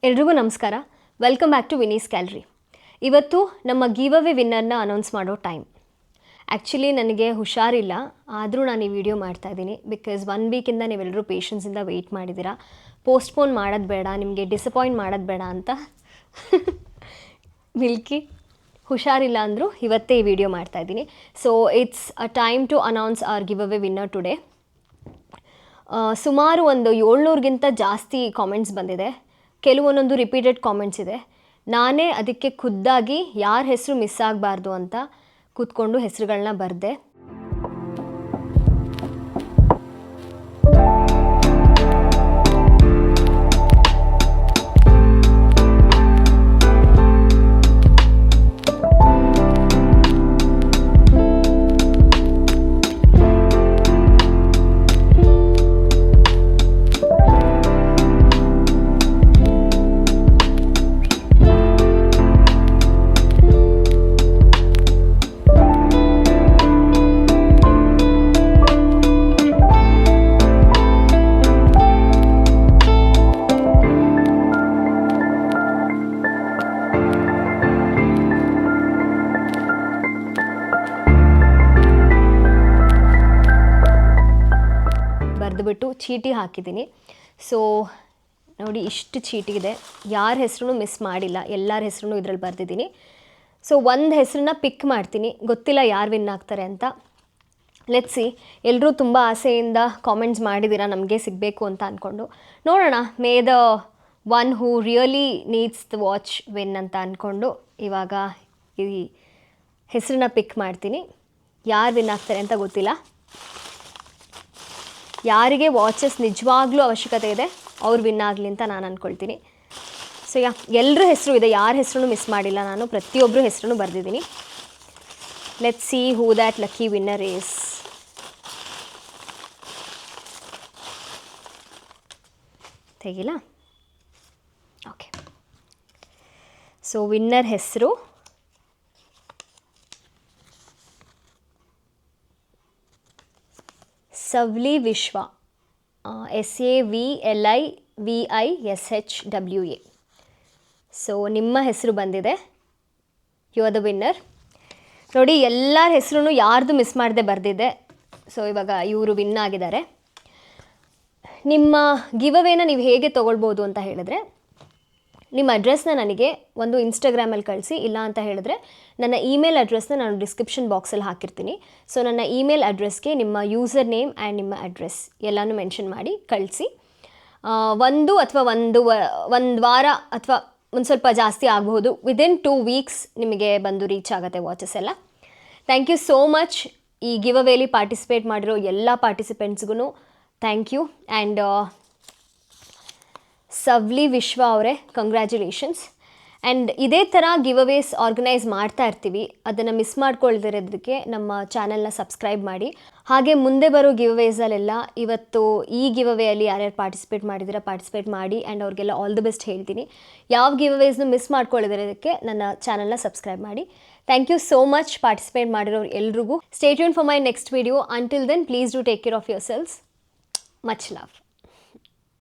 ಎಲ್ರಿಗೂ ನಮಸ್ಕಾರ. Welcome back to Vinee's gallery. ಇವತ್ತು ನಮ್ಮ ಗಿವ್ ಅವೇ ವಿನ್ನರ್ನ ಅನೌನ್ಸ್ ಮಾಡೋ ಟೈಮ್. ಆ್ಯಕ್ಚುಲಿ ನನಗೆ ಹುಷಾರಿಲ್ಲ, ಆದರೂ ನಾನು ಈ ವಿಡಿಯೋ ಮಾಡ್ತಾಯಿದ್ದೀನಿ. ಬಿಕಾಸ್ 1 ವೀಕಿಂದ ನೀವೆಲ್ಲರೂ ಪೇಷನ್ಸಿಂದ ವೆಯ್ಟ್ ಮಾಡಿದ್ದೀರಾ. ಪೋಸ್ಟ್ಪೋನ್ ಮಾಡೋದು ಬೇಡ, ನಿಮಗೆ ಡಿಸಪಾಯಿಂಟ್ ಮಾಡೋದು ಬೇಡ ಅಂತ ಮಿಲ್ಕಿ ಹುಷಾರಿಲ್ಲ ಅಂದರು ಇವತ್ತೇ ಈ ವಿಡಿಯೋ ಮಾಡ್ತಾಯಿದ್ದೀನಿ. So it's a time to announce our giveaway winner today. ಸುಮಾರು ಒಂದು 700ಗಿಂತ ಜಾಸ್ತಿ ಕಾಮೆಂಟ್ಸ್ ಬಂದಿದೆ. ಕೆಲವೊಂದೊಂದು ರಿಪೀಟೆಡ್ ಕಾಮೆಂಟ್ಸ್ ಇದೆ. ನಾನೇ ಅದಕ್ಕೆ ಖುದ್ದಾಗಿ ಯಾರ ಹೆಸರು ಮಿಸ್ ಆಗಬಾರ್ದು ಅಂತ ಕೂತ್ಕೊಂಡು ಹೆಸರುಗಳನ್ನ ಬರೆದೆ. ಬರೆದುಬಿಟ್ಟು ಚೀಟಿ ಹಾಕಿದ್ದೀನಿ. ಸೊ ನೋಡಿ, ಇಷ್ಟು ಚೀಟಿ ಇದೆ. ಯಾರ ಹೆಸರು ಮಿಸ್ ಮಾಡಿಲ್ಲ, ಎಲ್ಲರ ಹೆಸರು ಇದರಲ್ಲಿ ಬರೆದಿದ್ದೀನಿ. ಸೊ ಒಂದು ಹೆಸರನ್ನ ಪಿಕ್ ಮಾಡ್ತೀನಿ, ಗೊತ್ತಿಲ್ಲ ಯಾರು ವಿನ್ ಆಗ್ತಾರೆ ಅಂತ. Let's see. ಎಲ್ಲರೂ ತುಂಬ ಆಸೆಯಿಂದ ಕಾಮೆಂಟ್ಸ್ ಮಾಡಿದ್ದೀರಾ ನಮಗೆ ಸಿಗಬೇಕು ಅಂತ ಅಂದ್ಕೊಂಡು. ನೋಡೋಣ, may the one who really needs the watch win ಅಂತ ಅಂದ್ಕೊಂಡು ಇವಾಗ ಈ ಹೆಸರನ್ನ ಪಿಕ್ ಮಾಡ್ತೀನಿ. ಯಾರು ವಿನ್ ಆಗ್ತಾರೆ ಅಂತ ಗೊತ್ತಿಲ್ಲ. ಯಾರಿಗೆ ವಾಚಸ್ ನಿಜವಾಗ್ಲೂ ಅವಶ್ಯಕತೆ ಇದೆ ಅವ್ರು ವಿನ್ ಆಗಲಿ ಅಂತ ನಾನು ಅಂದ್ಕೊಳ್ತೀನಿ. ಸೊ ಎಲ್ಲರ ಹೆಸರು ಇದೆ, ಯಾರ ಹೆಸರು ಮಿಸ್ ಮಾಡಿಲ್ಲ. ನಾನು ಪ್ರತಿಯೊಬ್ಬರು ಹೆಸರು ಬರೆದಿದ್ದೀನಿ. Let's see who that lucky winner is. ತೆಗಿಲ್ಲ? ಓಕೆ. ಸೊ ವಿನ್ನರ್ ಹೆಸರು ಸವ್ಲಿ ವಿಶ್ವ, SAVLIVISHWA. ಸೊ ನಿಮ್ಮ ಹೆಸರು ಬಂದಿದೆ. You are the winner. ನೋಡಿ, ಎಲ್ಲರ ಹೆಸರು ಯಾರ್ದು ಮಿಸ್ ಮಾಡದೆ ಬರೆದಿದ್ದೆ. ಸೊ ಇವಾಗ ಇವರು ವಿನ್ ಆಗಿದ್ದಾರೆ. ನಿಮ್ಮ ಗಿವ್ ಅವೇನ ನೀವು ಹೇಗೆ ತೊಗೊಳ್ಬೋದು ಅಂತ ಹೇಳಿದ್ರೆ, ನಿಮ್ಮ ಅಡ್ರೆಸ್ನ ನನಗೆ ಒಂದು ಇನ್ಸ್ಟಾಗ್ರಾಮಲ್ಲಿ ಕಳಿಸಿ. ಇಲ್ಲ ಅಂತ ಹೇಳಿದ್ರೆ ನನ್ನ ಇಮೇಲ್ ಅಡ್ರೆಸ್ನ ನಾನು ಡಿಸ್ಕ್ರಿಪ್ಷನ್ ಬಾಕ್ಸಲ್ಲಿ ಹಾಕಿರ್ತೀನಿ. ಸೊ ನನ್ನ ಇಮೇಲ್ ಅಡ್ರೆಸ್ಗೆ ನಿಮ್ಮ ಯೂಸರ್ ನೇಮ್ ಆ್ಯಂಡ್ ನಿಮ್ಮ ಅಡ್ರೆಸ್ ಎಲ್ಲನೂ ಮೆನ್ಷನ್ ಮಾಡಿ ಕಳಿಸಿ. ಒಂದು ವಾರ ಅಥವಾ ಒಂದು ಸ್ವಲ್ಪ ಜಾಸ್ತಿ ಆಗಬಹುದು, ವಿದಿನ್ 2 ವೀಕ್ಸ್ ನಿಮಗೆ ಬಂದು ರೀಚ್ ಆಗುತ್ತೆ ವಾಚಸ್ ಎಲ್ಲ. Thank you so much. ಈ ಗಿವ್ ಅವೇಲಿ ಪಾರ್ಟಿಸಿಪೇಟ್ ಮಾಡಿರೋ ಎಲ್ಲ ಪಾರ್ಟಿಸಿಪೆಂಟ್ಸ್ಗೂ ಥ್ಯಾಂಕ್ ಯು. ಆ್ಯಂಡ್ ಸವ್ಲಿ ವಿಶ್ವ ಅವರೇ, ಕಂಗ್ರ್ಯಾಚುಲೇಷನ್ಸ್. ಆ್ಯಂಡ್ ಇದೇ ಥರ ಗಿವ್ ಅವೇಸ್ ಆರ್ಗನೈಸ್ ಮಾಡ್ತಾ ಇರ್ತೀವಿ. ಅದನ್ನು ಮಿಸ್ ಮಾಡ್ಕೊಳ್ದಿರೋದಕ್ಕೆ ನಮ್ಮ ಚಾನಲ್ನ ಸಬ್ಸ್ಕ್ರೈಬ್ ಮಾಡಿ. ಹಾಗೆ ಮುಂದೆ ಬರೋ ಗಿವ್ ಅವೇಸಲ್ಲೆಲ್ಲ ಇವತ್ತು ಈ ಗಿವ್ ಅವೇಯಲ್ಲಿ ಯಾರ್ಯಾರು ಪಾರ್ಟಿಸಿಪೇಟ್ ಮಾಡಿದ್ದೀರಾ ಪಾರ್ಟಿಸಿಪೇಟ್ ಮಾಡಿ. ಆ್ಯಂಡ್ ಅವ್ರಿಗೆಲ್ಲ ಆಲ್ ದಿ ಬೆಸ್ಟ್ ಹೇಳ್ತೀನಿ. ಯಾವ ಗಿವ್ ಅವೇಸ್ನ ಮಿಸ್ ಮಾಡ್ಕೊಳ್ಳೋದಿರೋದಕ್ಕೆ ನನ್ನ ಚಾನಲ್ನ ಸಬ್ಸ್ಕ್ರೈಬ್ ಮಾಡಿ. Thank you so much participate ಮಾಡಿರೋರು ಎಲ್ರಿಗೂ. Stay tune for my next video. Until then, please do take care of your selves. Much love.